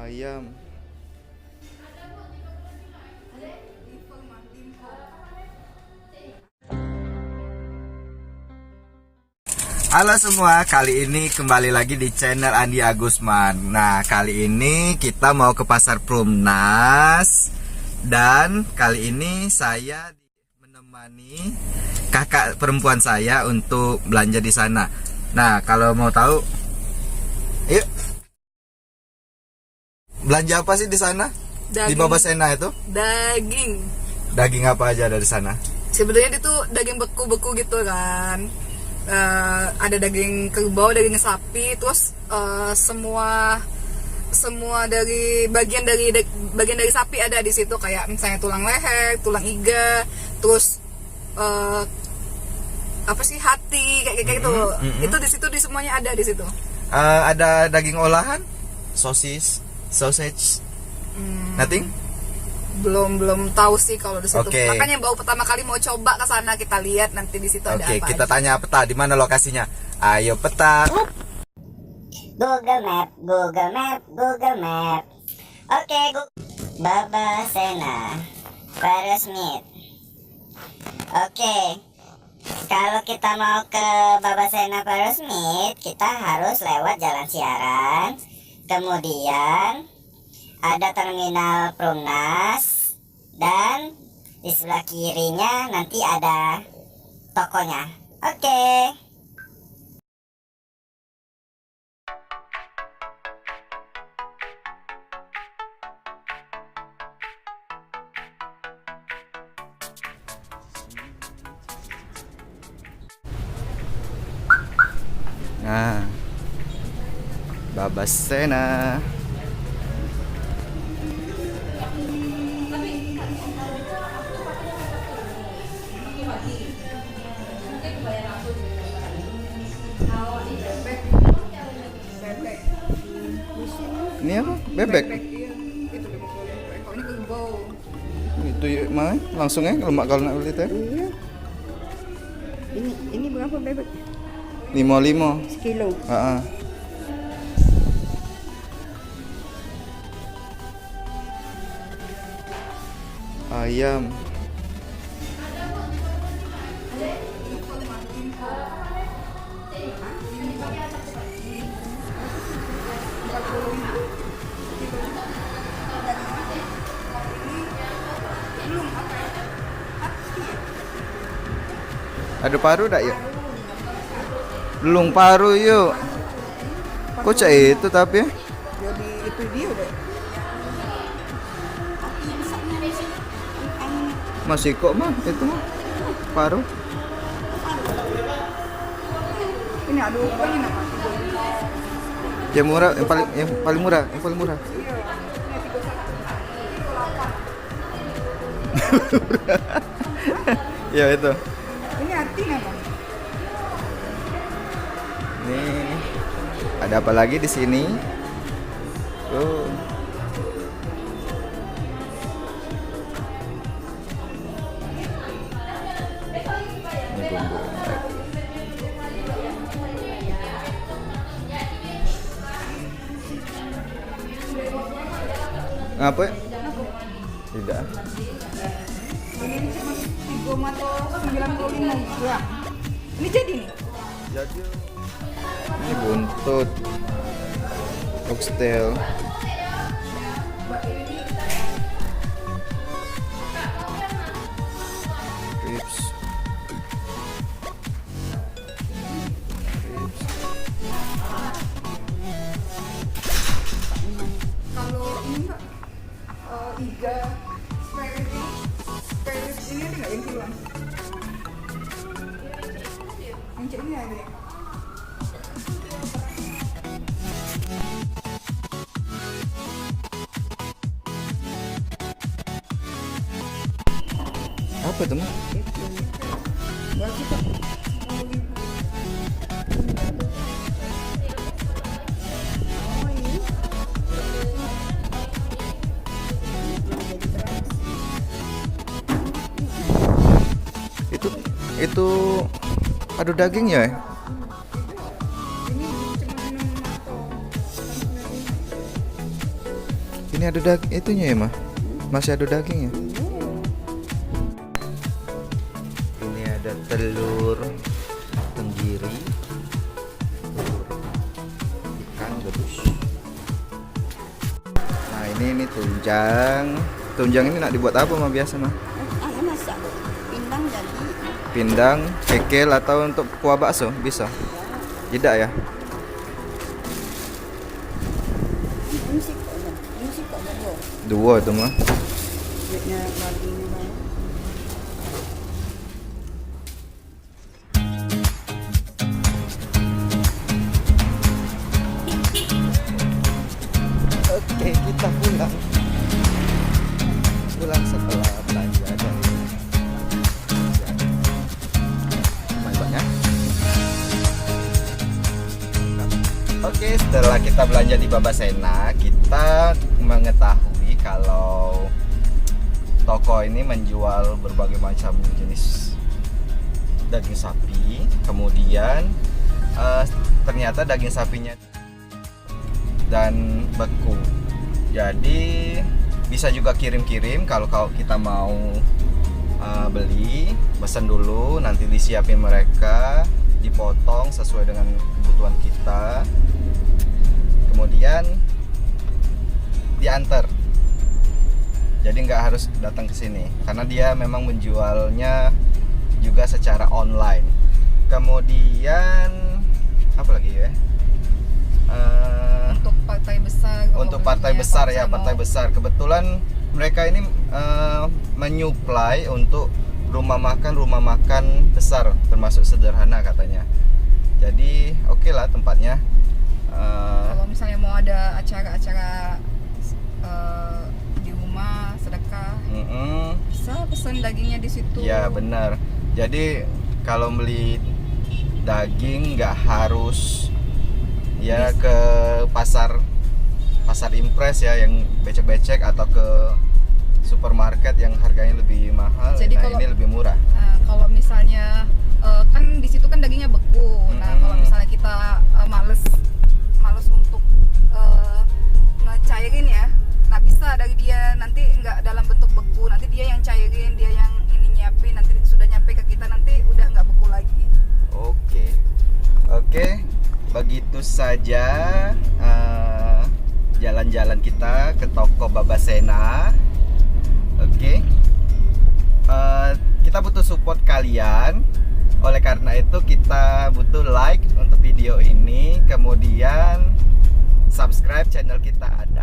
ayam. Halo semua, kali ini kembali lagi di channel Andi Agusman. Nah, kali ini kita mau ke Pasar Perumnas. Dan kali ini saya menemani kakak perempuan saya untuk belanja di sana. Nah, kalau mau tahu, yuk. Belanja apa sih di sana? Daging, di Babasena itu? Daging. Daging apa aja ada di sana? Sebenarnya itu daging beku-beku gitu kan. Ada daging kerbau, daging sapi, terus semua dari bagian dari sapi ada di situ, kayak misalnya tulang leher, tulang iga, terus apa sih, hati, kayak gitu. Itu di situ, di semuanya ada di situ. Ada daging olahan, sosis, sausage, nothing? Belum tahu sih kalau di situ. Oke. Makanya baru pertama kali mau coba ke sana, kita lihat nanti di situ ada Oke, apa kita aja. tanya peta di mana lokasinya. Ayo peta. Google Map. Oke, Babasena, Parosmith. Oke, kalau kita mau ke Babasena Parosmith, kita harus lewat Jalan Siaran. Kemudian ada terminal Perumnas, dan di sebelah kirinya nanti ada tokonya. Oke. Nah, Babasena. Ini apa? Bebek. Iya, itu 50 ekor. Ini kerbau. Itu mana? Langsung ya kalau nak beli teh. Iya. Ini berapa bebek? 55. Sekilo. Heeh. Ayam. Ada paru tak yuk? Belum paru yuk. Kok cak itu tapi? Jadi itu dia deh. Masih kok mah itu mah paru. Ini ada ukuran apa? Yang murah, yang paling murah, yang paling murah. Ya itu. Ini hati apa? Nih, ada apa lagi di sini? Tuh. Ini bumbu. Ngapa? Tidak. Ini cuma 3,95 gram. Ini jadi nih. Jadi ini buntut oxtail. Ribs. Kalau ini enggak iga spare ribs ini ada nggak yang kiloan? Yang cek ini ada ya? Apa itu mah? Buat kita. Itu adu daging ya? Ini cuma 6 atau Ini ada daging itunya ya, mah? Masih ada dagingnya. Ini ada telur tenggiri, telur ikan gabus. Nah, ini tunjang. Tunjang ini nak dibuat apa mah biasa mah? Masak pindang jadi Pindang, kekel atau untuk kuah bakso bisa? Tidak ya? Dua itu mah. Oke, kita pulang. Pulang setelah belanja dari lumayan banyak. Oke, setelah kita belanja di Babasena, kita mengetahui kalau toko ini menjual berbagai macam jenis daging sapi. Kemudian ternyata daging sapinya dan beku. Jadi bisa juga kirim-kirim kalau kita mau beli, pesan dulu, nanti disiapin mereka, dipotong sesuai dengan kebutuhan kita. Kemudian diantar. Jadi nggak harus datang ke sini karena dia memang menjualnya juga secara online. Kemudian apa lagi ya? Untuk partai besar. Untuk partai besar ya, partai besar. Kebetulan mereka ini menyuplai untuk rumah makan besar, termasuk sederhana katanya. Jadi oke lah tempatnya. Kalau misalnya mau ada acara-acara di rumah sedekah, bisa pesan dagingnya di situ. Ya benar. Jadi kalau beli daging nggak harus ya ke pasar impres ya yang becek-becek atau ke supermarket yang harganya lebih mahal. Jadi nah kalau- ini lebih murah. Nah, kalau misalnya kan di situ kan dagingnya beku. Nah, kalau misalnya kita males untuk ngecairin ya, nah bisa dari dia nanti nggak dalam bentuk beku, nanti dia yang cairin, dia yang ini nyiapin, nanti sudah nyampe ke kita nanti udah nggak beku lagi. Oke, begitu saja jalan-jalan kita ke toko Babasena. Oke. Kita butuh support kalian. Oleh karena itu kita butuh like untuk video ini, kemudian subscribe channel kita ada